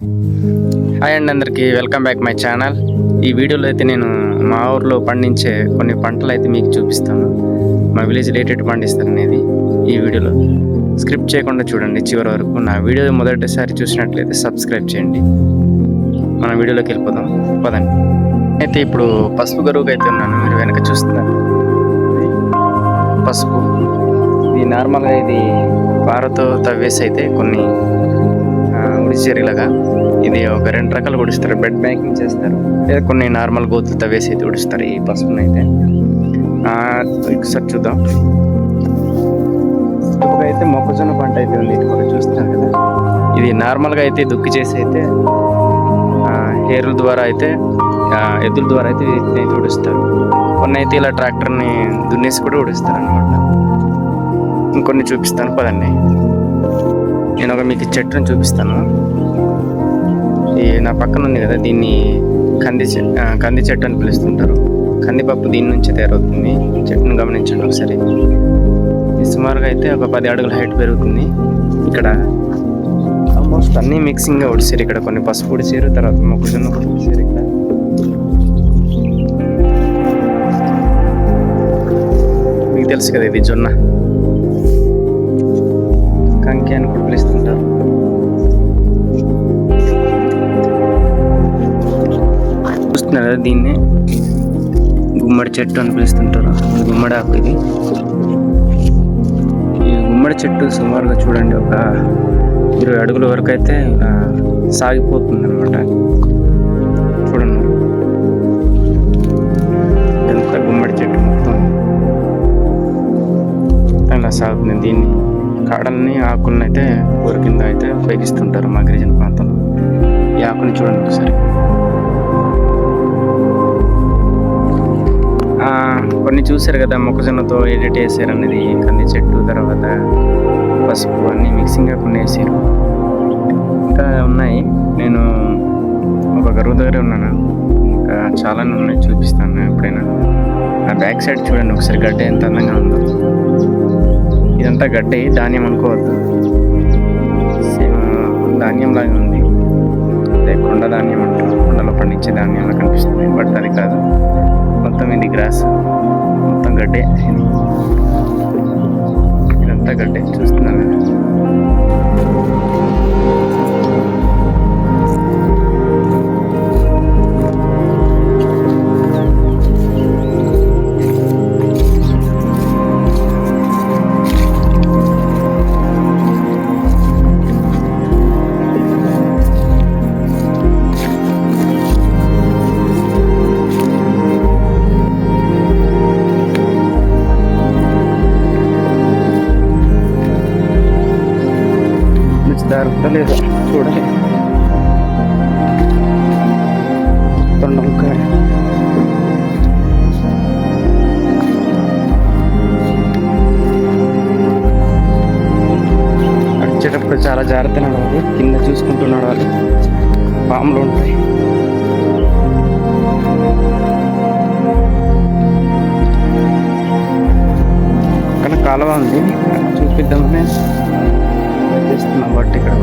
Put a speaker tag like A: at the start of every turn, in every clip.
A: Hi అండి, అందరికీ welcome back my channel. ఈ వీడియోలో అయితే నేను మా ఊర్లో పండించే కొన్ని పంటలు అయితే మీకు చూపిస్తాను. మా విలేజ్లో ఏటేటి పండిస్తారు అనేది ఈ వీడియోలో స్క్రిప్ట్ చేయకుండా చూడండి చివరి వరకు. నా వీడియో మొదటిసారి చూసినట్లయితే సబ్స్క్రైబ్ చేయండి. మన వీడియోలోకి వెళ్ళిపోదాం పదండి. అయితే ఇప్పుడు పసుపు గరువుకి అయితే ఉన్నాను, మీరు వెనక చూస్తున్నారు. పసుపు ఇది నార్మల్గా ఇది పారతో తవ్వేసి అయితే కొన్ని ఉడిచేరిలాగా ఇది ఒక 2 రకాలు ఉడిస్తారు. బెడ్ బ్యాంకింగ్ చేస్తారు, లేదా కొన్ని నార్మల్ గోతులు తవ్వేసి అయితే ఉడిస్తారు ఈ పసుపుని అయితే. ఒకసారి చూద్దాం. ఇటుపక్క అయితే మొక్కజొన్న పంట అయితే ఉంది, ఇటుపక్క చూస్తున్నారు కదా. ఇది నార్మల్గా అయితే దుక్కి చేసి అయితే ఏరుల ద్వారా అయితే ఎద్దుల ద్వారా అయితే వీటిని అయితే ఉడిస్తారు. కొన్ని అయితే ఇలా ట్రాక్టర్ని దున్నేసి కూడా ఉడిస్తారు అనమాట. ఇంకొన్ని చూపిస్తాను పదండి. నేను మీకు చెట్టును చూపిస్తాను. ఈ నా పక్కన ఉంది కదా, దీన్ని కంది చెట్టు అని పిలుస్తుంటారు. కందిపప్పు దీని నుంచి తయారవుతుంది. చెట్టును గమనించండి ఒకసారి. సుమారుగా అయితే ఒక 10 అడుగుల హైట్ పెరుగుతుంది. ఇక్కడ ఆల్మోస్ట్ అన్నీ మిక్సింగ్గా ఉడిసారు. ఇక్కడ కొన్ని పసుపు ఉడిసారు, తర్వాత మొక్కజొన్న కూడా ఉడిసారు. ఇక్కడ మీకు తెలుసు కదా, ఇది జొన్న కంకి అని కూడా పిలుస్తుంటారు. చూస్తున్నారు కదా, దీన్ని గుమ్మడి చెట్టు అని పిలుస్తుంటారు. గుమ్మడి ఆకు ఇది. ఈ గుమ్మడి చెట్టు సుమారుగా చూడండి ఒక 20 అడుగుల వరకు అయితే సాగిపోతుంది అనమాట. చూడండి ఎంత గుమ్మడి చెట్టు మొత్తం ఇలా సాగుతుంది. దీన్ని కాడల్ని ఆకులను అయితే ఊరి కింద అయితే ఉపయోగిస్తుంటారు మా గిరిజన ప్రాంతంలో. ఈ ఆకుని చూడండి ఒకసారి. కొన్ని చూసారు కదా, మొక్కజొన్నతో ఎడిట్ వేసారు అనేది. కంది చెట్టు, తర్వాత పసుపు అన్నీ మిక్సింగ్గా కొన్ని వేసారు. ఇంకా ఉన్నాయి. నేను ఒక గరువు దగ్గర ఉన్నాను, ఇంకా చాలానే ఉన్నాయి, చూపిస్తాను ఎప్పుడైనా. ఆ బ్యాక్ సైడ్ చూడండి ఒకసారి, గడ్డ ఎంత అందంగా ఉందో. ఇదంతా గడ్డి, ధాన్యం అనుకోవద్దు. సేమ్ ధాన్యం లాగా ఉంది. అదే కొండ ధాన్యం అంటారు, కొండలో పండించే ధాన్యంలా కనిపిస్తుంది, బట్ అది కాదు. మొత్తం ఇది గ్రాస్, మొత్తం గడ్డే. ఇదంతా గడ్డే చూస్తున్నాను. లేదు చూడండి, తొండముకాయ. వచ్చేటప్పుడు చాలా జాగ్రత్త నడవాలి, కింద చూసుకుంటూ నడవాలి, పాములు ఉంటాయి. కానీ కాలువ ఉంది, చూపిద్దామని చేస్తున్నా. బట్ ఇక్కడ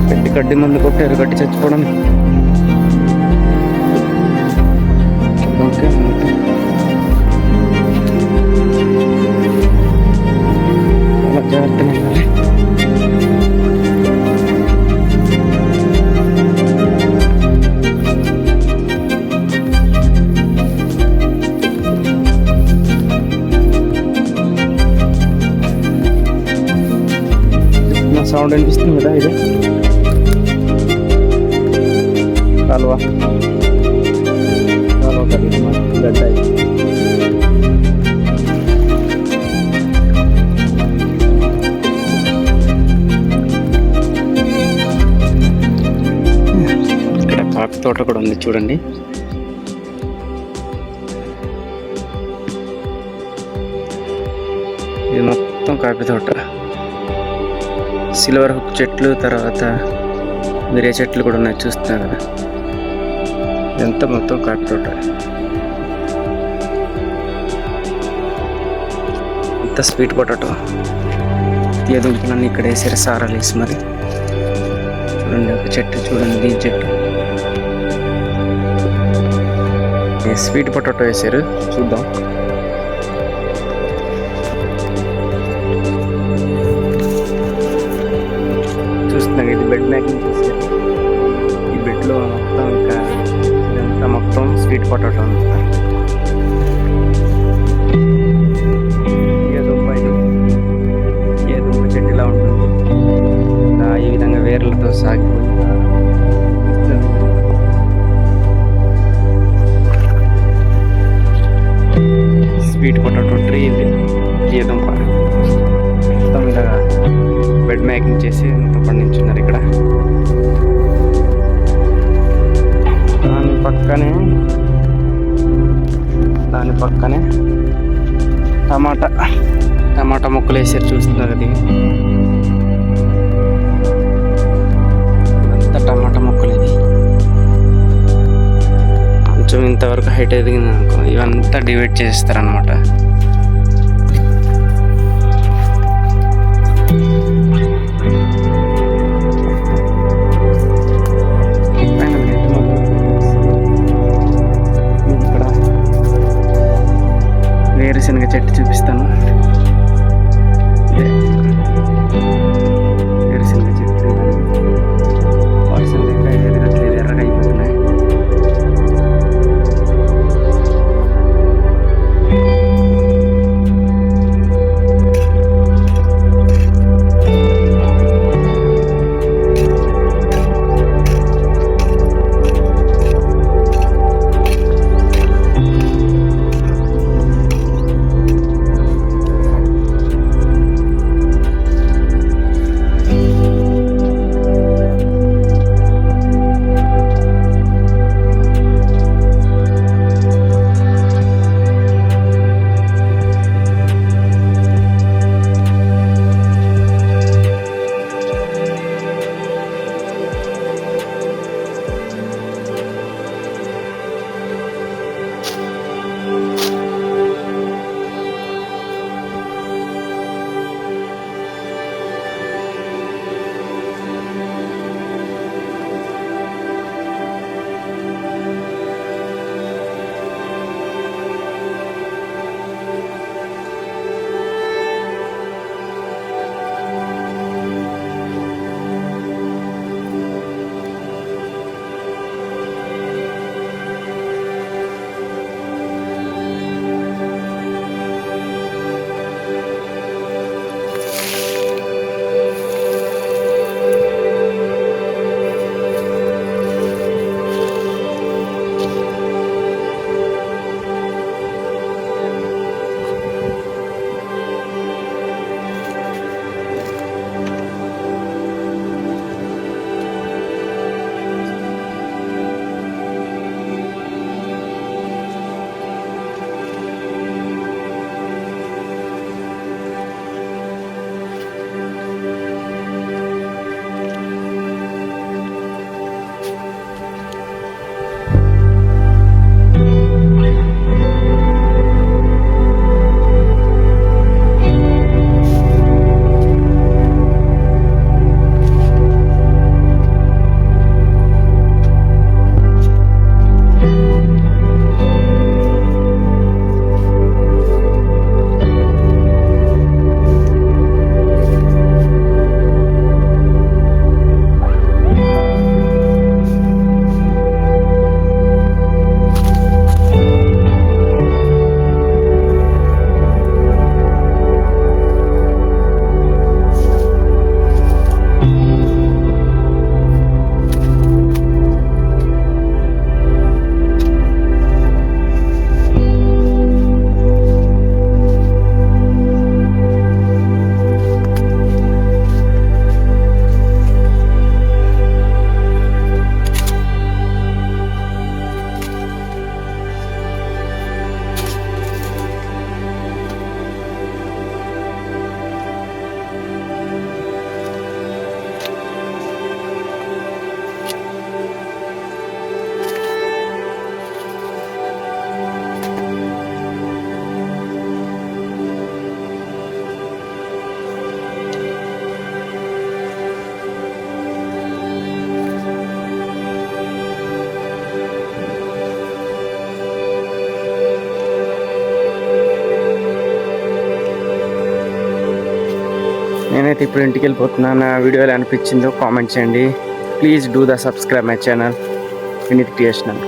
A: పెట్టి గడ్డి మందు కొట్టారు, గడ్డి చచ్చిపోవడం. ఓకే, జాగ్రత్తగా ఉండాలి. సౌండ్ అనిపిస్తుంది కదా, ఇది కాలువ గడ్డ. ఇక్కడ కాఫీ తోట కూడా ఉంది చూడండి. ఇది మొత్తం కాఫీ తోట. సిల్వర్ హుక్ చెట్లు, తర్వాత వేరే చెట్లు కూడా ఉన్నాయి చూస్తున్నారు కదా. ఎంత మొత్తం కాఫీ తోట. ఇంత స్వీట్ పొటాటో తీయ దుంపలన్నీ ఇక్కడ వేసారు, సారాలు వేసి మరి. చూడండి ఒక చెట్టు, చూడండి ఈ చెట్టు స్వీట్ పొటాటో వేసారు. చూద్దాం. చూస్తున్నాం, ఇది బెడ్ మేకింగ్ చేశారు. ఈ బెడ్లో మొత్తం ఇంకా ఇదంతా మొత్తం స్వీట్ పొటాటో అనమాట. ఏ దుంప చెట్టు ఇలా ఉంటుంది, ఈ విధంగా వేర్లతో సాగిపోయి స్వీట్ పొటాటో ట్రీ. ఇది ఏ దుంప మొత్తం ఇలాగా బెడ్ మేకింగ్ చేసి మొత్తం పండించున్నారు ఇక్కడ. దాని పక్కనే టమాటా మొక్కలు వేసారు. చూస్తున్నారు అది అంతా టమాటా మొక్కలు. ఇది కొంచెం ఇంతవరకు హైట్ ఎదిగింది అనుకో, ఇవంతా డివైడ్ చేస్తారనమాట. ఇక్కడ వేరుశనగ చెట్టు చూపిస్తాను. వేరుశనగ చెట్టు వేరుశనగ ఎదగట్లేదు, ఎర్రగా అయిపోతున్నాయి. నేనైతే ఇప్పుడు ఇంటికి వెళ్ళిపోతున్నాను. నా వీడియో ఎలా అనిపించిందో కామెంట్ చేయండి. Please do the subscribe my channel Vineeth క్రియేషనల్.